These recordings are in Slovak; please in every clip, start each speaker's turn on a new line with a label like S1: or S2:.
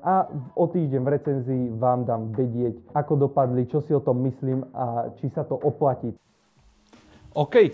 S1: a o týždeň v recenzii vám dám vedieť, ako dopadli, čo si o tom myslím a či sa to oplatí. OK,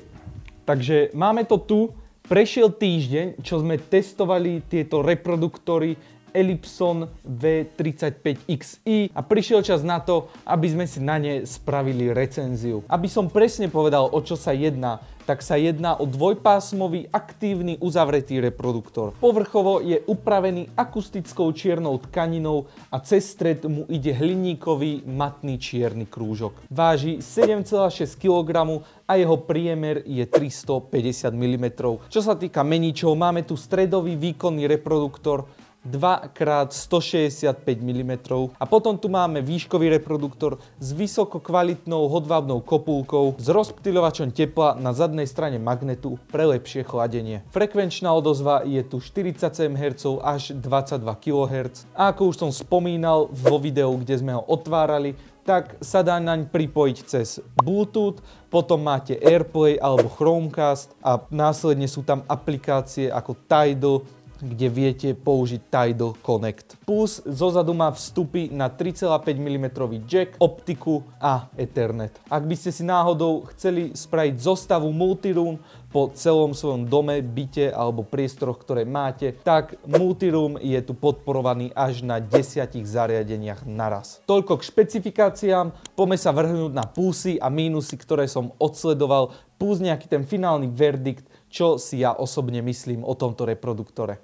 S1: takže máme to tu. Prešiel týždeň, čo sme testovali tieto reproduktory Ellipson V35XI a prišiel čas na to, aby sme si na ne spravili recenziu. Aby som presne povedal, o čo sa jedná, tak sa jedná o dvojpásmový aktívny uzavretý reproduktor. Povrchovo je upravený akustickou čiernou tkaninou a cez stred mu ide hliníkový matný čierny krúžok. Váži 7,6 kg a jeho priemer je 350 mm. Čo sa týka meničov, máme tu stredový výkonný reproduktor 2x165 mm a potom tu máme výškový reproduktor s vysoko kvalitnou hodvábnou kopulkou s rozptýľovačom tepla na zadnej strane magnetu pre lepšie chladenie. Frekvenčná odozva je tu 47 Hz až 22 kHz a ako už som spomínal vo videu, kde sme ho otvárali, tak sa dá naň pripojiť cez Bluetooth, potom máte AirPlay alebo Chromecast a následne sú tam aplikácie ako Tidal, kde viete použiť Tidal Connect. Plus zozadu má vstupy na 3,5 mm jack, optiku a Ethernet. Ak by ste si náhodou chceli spraviť zostavu multiroom po celom svojom dome, byte alebo priestoroch, ktoré máte, tak multiroom je tu podporovaný až na 10 zariadeniach naraz. Toľko k špecifikáciám, poďme sa vrhnúť na plusy a mínusy, ktoré som odsledoval, plus nejaký ten finálny verdikt, čo si ja osobne myslím o tomto reproduktore.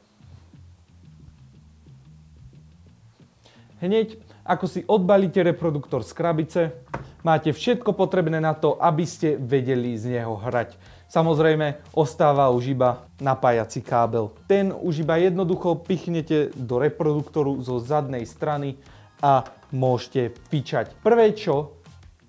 S1: Hneď ako si odbalíte reproduktor z krabice, máte všetko potrebné na to, aby ste vedeli z neho hrať. Samozrejme, ostáva už iba napájací kábel. Ten už iba jednoducho pichnete do reproduktoru zo zadnej strany a môžete fičať. Prvé, čo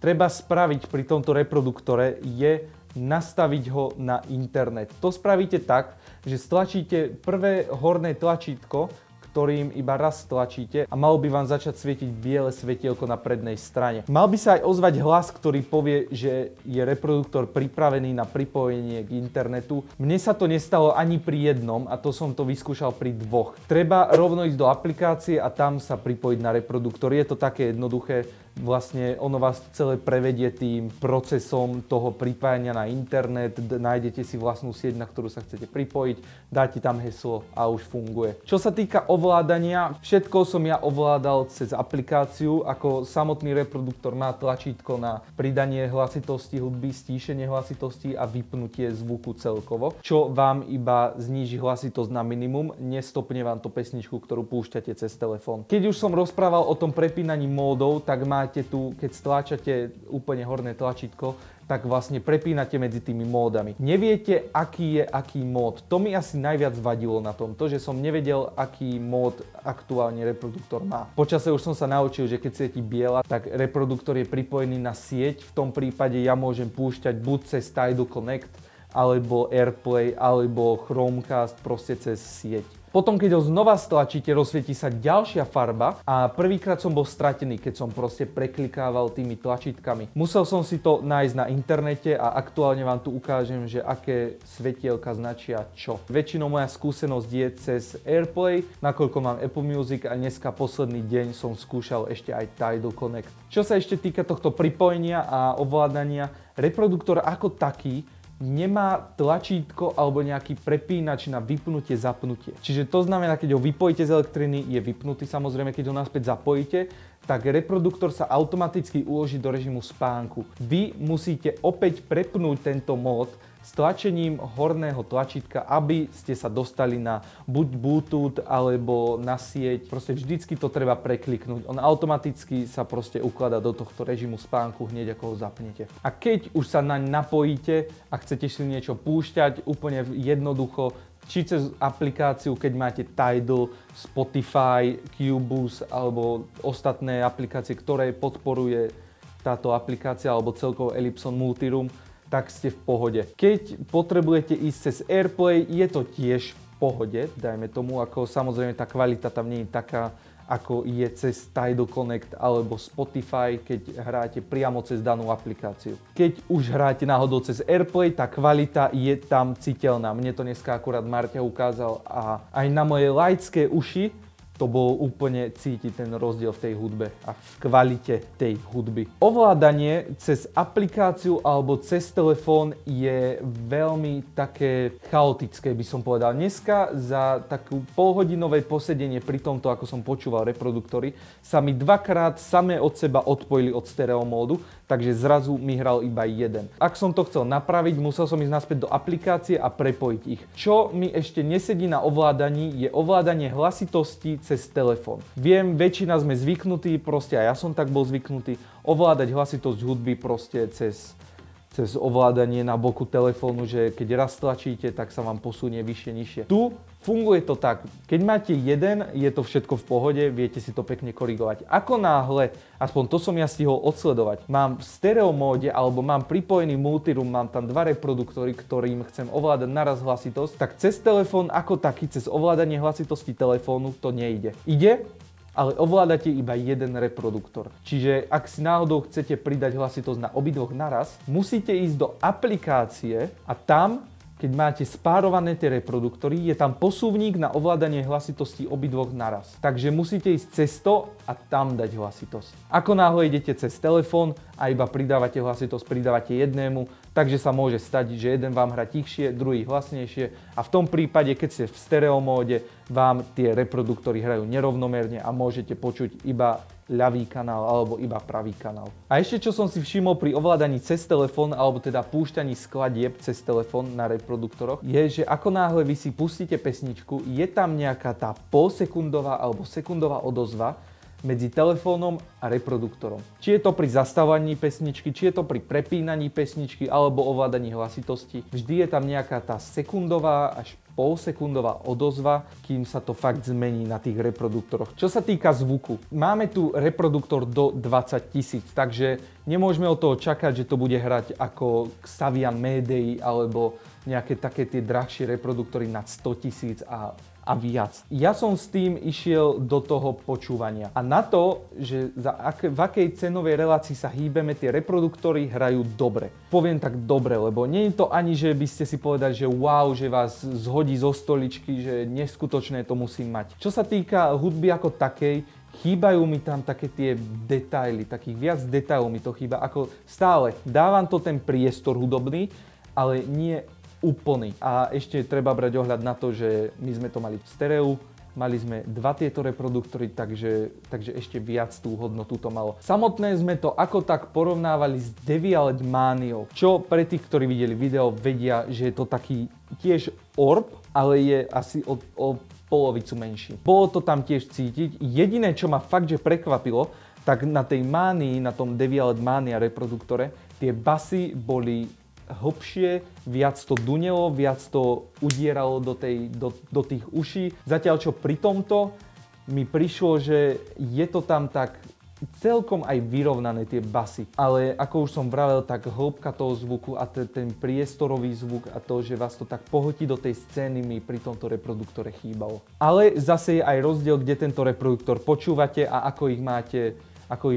S1: treba spraviť pri tomto reproduktore, je nastaviť ho na internet. To spravíte tak, že stlačíte prvé horné tlačítko, ktorým iba raz stlačíte a malo by vám začať svietiť biele svetielko na prednej strane. Mal by sa aj ozvať hlas, ktorý povie, že je reproduktor pripravený na pripojenie k internetu. Mne sa to nestalo ani pri jednom a to som to vyskúšal pri dvoch. Treba rovno ísť do aplikácie a tam sa pripojiť na reproduktor. Je to také jednoduché. Vlastne ono vás celé prevedie tým procesom toho pripájania na internet, nájdete si vlastnú sieť, na ktorú sa chcete pripojiť, dáte tam heslo a už funguje. Čo sa týka ovládania, všetko som ja ovládal cez aplikáciu, ako samotný reproduktor má tlačítko na pridanie hlasitosti hudby, stíšenie hlasitosti a vypnutie zvuku celkovo, čo vám iba zníži hlasitosť na minimum, nestopne vám to pesničku, ktorú púšťate cez telefón. Keď už som rozprával o tom prepínaní módov, tak máte tu, keď stláčate úplne horné tlačítko, tak vlastne prepínate medzi tými módami. Neviete, aký je aký mód. To mi asi najviac vadilo na tom, to, že som nevedel, aký mód aktuálne reproduktor má. Počase už som sa naučil, že keď svieti biela, tak reproduktor je pripojený na sieť. V tom prípade ja môžem púšťať buď cez Tidal Connect, alebo AirPlay, alebo Chromecast, proste cez sieť. Potom, keď ho znova stlačíte, rozsvieti sa ďalšia farba a prvýkrát som bol stratený, keď som proste preklikával tými tlačítkami. Musel som si to nájsť na internete a aktuálne vám tu ukážem, že aké svetielka značia čo. Väčšinou moja skúsenosť je cez AirPlay, nakoľko mám Apple Music a dneska posledný deň som skúšal ešte aj Tidal Connect. Čo sa ešte týka tohto pripojenia a ovládania, reproduktor ako taký nemá tlačítko alebo nejaký prepínač na vypnutie, zapnutie. Čiže to znamená, keď ho vypojíte z elektriny, je vypnutý. Samozrejme, keď ho naspäť zapojíte, tak reproduktor sa automaticky uloží do režimu spánku. Vy musíte opäť prepnúť tento mód stlačením horného tlačítka, aby ste sa dostali na buď Bluetooth alebo na sieť. Proste vždycky to treba prekliknúť. On automaticky sa proste ukladá do tohto režimu spánku hneď ako ho zapnete. A keď už sa naň napojíte a chcete si niečo púšťať, úplne jednoducho, či cez aplikáciu, keď máte Tidal, Spotify, Qboost alebo ostatné aplikácie, ktoré podporuje táto aplikácia alebo celkovo Ellipson Multiroom, tak ste v pohode. Keď potrebujete ísť cez AirPlay, je to tiež v pohode, dajme tomu, ako samozrejme tá kvalita tam nie je taká, ako je cez Tidal Connect alebo Spotify, keď hráte priamo cez danú aplikáciu. Keď už hráte náhodou cez AirPlay, tá kvalita je tam citeľná. Mne to dneska akurát Marťa ukázal a aj na moje laické uši to bolo úplne cítiť ten rozdiel v tej hudbe a v kvalite tej hudby. Ovládanie cez aplikáciu alebo cez telefón je veľmi také chaotické, by som povedal. Dneska za takú polhodinové posedenie pri tomto, ako som počúval reproduktory, sa mi dvakrát samé od seba odpojili od stereo módu, takže zrazu mi hral iba jeden. Ak som to chcel napraviť, musel som ísť naspäť do aplikácie a prepojiť ich. Čo mi ešte nesedí na ovládaní, je ovládanie hlasitosti cez telefón. Viem, väčšina sme zvyknutí, proste aj ja som tak bol zvyknutý, ovládať hlasitosť hudby proste cez ovládanie na boku telefónu, že keď raz tlačíte, tak sa vám posunie vyššie, nižšie. Tu funguje to tak, keď máte jeden, je to všetko v pohode, viete si to pekne korigovať. Ako náhle, aspoň to som ja stihol odsledovať, mám v stereo móde alebo mám pripojený multiroom, mám tam dva reproduktory, ktorým chcem ovládať naraz hlasitosť, tak cez telefón ako taký, cez ovládanie hlasitosti telefónu to nejde. Ide, ale ovládate iba jeden reproduktor. Čiže ak si náhodou chcete pridať hlasitosť na obidvoch naraz, musíte ísť do aplikácie a tam, keď máte spárované tie reproduktory, je tam posúvnik na ovládanie hlasitosti obidvoch naraz. Takže musíte ísť cez to a tam dať hlasitosť. Ako náhle idete cez telefón a iba pridávate hlasitosť, pridávate jednému, takže sa môže stať, že jeden vám hrá tichšie, druhý hlasnejšie a v tom prípade, keď ste v stereo móde, vám tie reproduktory hrajú nerovnomerne a môžete počuť iba ľavý kanál alebo iba pravý kanál. A ešte čo som si všimol pri ovládaní cez telefón alebo teda púšťaní skladieb cez telefón na reproduktoroch, je, že ako náhle vy si pustíte pesničku, je tam nejaká tá polsekundová alebo sekundová odozva medzi telefónom a reproduktorom. Či je to pri zastavovaní pesničky, či je to pri prepínaní pesničky alebo ovládaní hlasitosti, vždy je tam nejaká tá sekundová až polsekundová odozva, kým sa to fakt zmení na tých reproduktoroch. Čo sa týka zvuku, máme tu reproduktor do 20 000, takže nemôžeme od toho čakať, že to bude hrať ako Xavian Mayday alebo nejaké také tie drahšie reproduktory nad 100 000 a viac. Ja som s tým išiel do toho počúvania. A na to, že v akej cenovej relácii sa hýbeme, tie reproduktory hrajú dobre. Poviem tak dobre, lebo nie je to ani, že by ste si povedali, že wow, že vás zhodí zo stoličky, že neskutočné to musím mať. Čo sa týka hudby ako takej, chýbajú mi tam také tie detaily, takých viac detailov mi to chýba, ako stále. Dávam to ten priestor hudobný, ale nie úplný. A ešte treba brať ohľad na to, že my sme to mali v stereu, mali sme dva tieto reproduktory, takže ešte viac tú hodnotu to malo. Samotné sme to ako tak porovnávali s Devialet Maniou, čo pre tých, ktorí videli video, vedia, že je to taký tiež orb, ale je asi o polovicu menší. Bolo to tam tiež cítiť. Jediné, čo ma fakt že prekvapilo, tak na tej Manii, na tom Devialet Mania reproduktore, tie basy boli hlbšie, viac to dunelo, viac to udieralo do tých uší. Zatiaľ čo pri tomto mi prišlo, že je to tam tak celkom aj vyrovnané tie basy. Ale ako už som vravel, tak hĺbka toho zvuku a ten priestorový zvuk a to, že vás to tak pohotí do tej scény, mi pri tomto reproduktore chýbalo. Ale zase je aj rozdiel, kde tento reproduktor počúvate a ako ich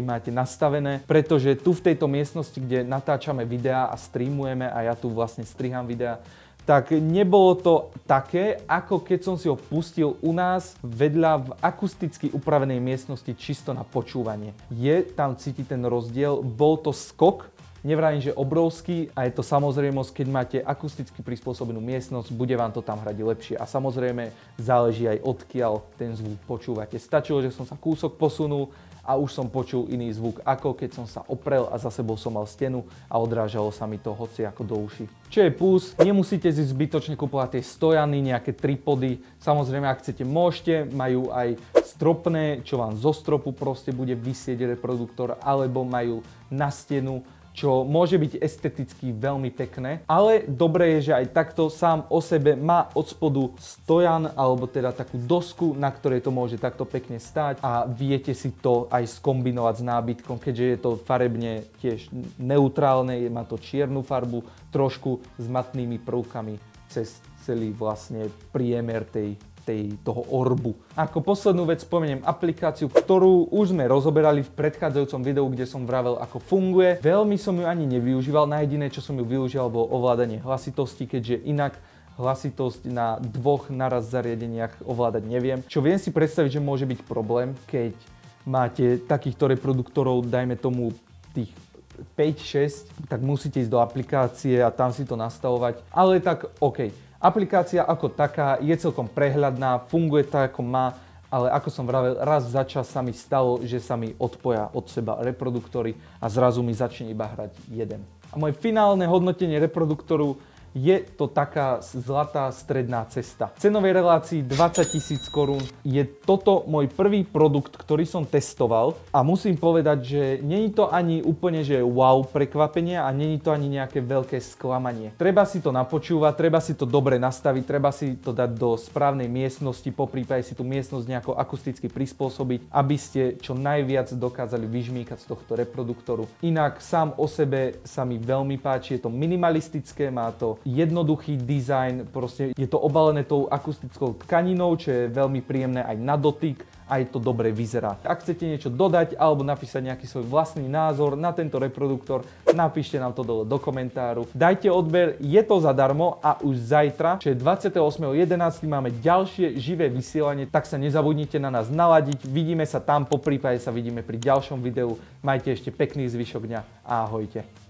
S1: máte nastavené, pretože tu v tejto miestnosti, kde natáčame videá a streamujeme a ja tu vlastne striham videá, tak nebolo to také, ako keď som si ho pustil u nás vedľa v akusticky upravenej miestnosti čisto na počúvanie. Je tam cítiť ten rozdiel, bol to skok, nevrajím, že obrovský a je to samozrejmosť, keď máte akusticky prispôsobenú miestnosť, bude vám to tam hrať lepšie a samozrejme záleží aj odkiaľ ten zvuk počúvate. Stačilo, že som sa kúsok posunul a už som počul iný zvuk, ako keď som sa oprel a za sebou som mal stenu a odrážalo sa mi to hoci ako do uší. Čo je plus, nemusíte si zbytočne kupovať tie stojany, nejaké tripody. Samozrejme, ak chcete, môžete, majú aj stropné, čo vám zo stropu proste bude visieť reproduktor, alebo majú na stenu, čo môže byť esteticky veľmi pekné, ale dobré je, že aj takto sám o sebe má od spodu stojan, alebo teda takú dosku, na ktorej to môže takto pekne stáť a viete si to aj skombinovať s nábytkom, keďže je to farebne tiež neutrálne, má to čiernu farbu, trošku s matnými prvkami cez celý vlastne priemer toho orbu. Ako poslednú vec spomeniem aplikáciu, ktorú už sme rozoberali v predchádzajúcom videu, kde som vravel, ako funguje. Veľmi som ju ani nevyužíval, na jediné, čo som ju využíval, bolo ovládanie hlasitosti, keďže inak hlasitosť na 2 naraz zariadeniach ovládať neviem. Čo viem si predstaviť, že môže byť problém, keď máte takýchto reproduktorov, dajme tomu tých 5-6, tak musíte ísť do aplikácie a tam si to nastavovať. Ale tak OK. Aplikácia ako taká je celkom prehľadná, funguje tak ako má, ale ako som vravel, raz za čas sa mi stalo, že sa mi odpoja od seba reproduktory a zrazu mi začne iba hrať jeden. A moje finálne hodnotenie reproduktoru je to taká zlatá stredná cesta. V cenovej relácii 20 000 korún je toto môj prvý produkt, ktorý som testoval a musím povedať, že není to ani úplne že wow prekvapenie a není to ani nejaké veľké sklamanie. Treba si to napočúvať, treba si to dobre nastaviť, treba si to dať do správnej miestnosti, poprípade si tú miestnosť nejako akusticky prispôsobiť, aby ste čo najviac dokázali vyžmýkať z tohto reproduktoru. Inak sám o sebe sa mi veľmi páči, je to minimalistické, má to jednoduchý dizajn, proste je to obalené tou akustickou tkaninou, čo je veľmi príjemné aj na dotyk, aj to dobre vyzerá. Ak chcete niečo dodať alebo napísať nejaký svoj vlastný názor na tento reproduktor, napíšte nám to dole do komentáru. Dajte odber, je to zadarmo a už zajtra, čo je 28.11. máme ďalšie živé vysielanie, tak sa nezabudnite na nás naladiť. Vidíme sa tam, poprípade sa vidíme pri ďalšom videu. Majte ešte pekný zvyšok dňa a ahojte.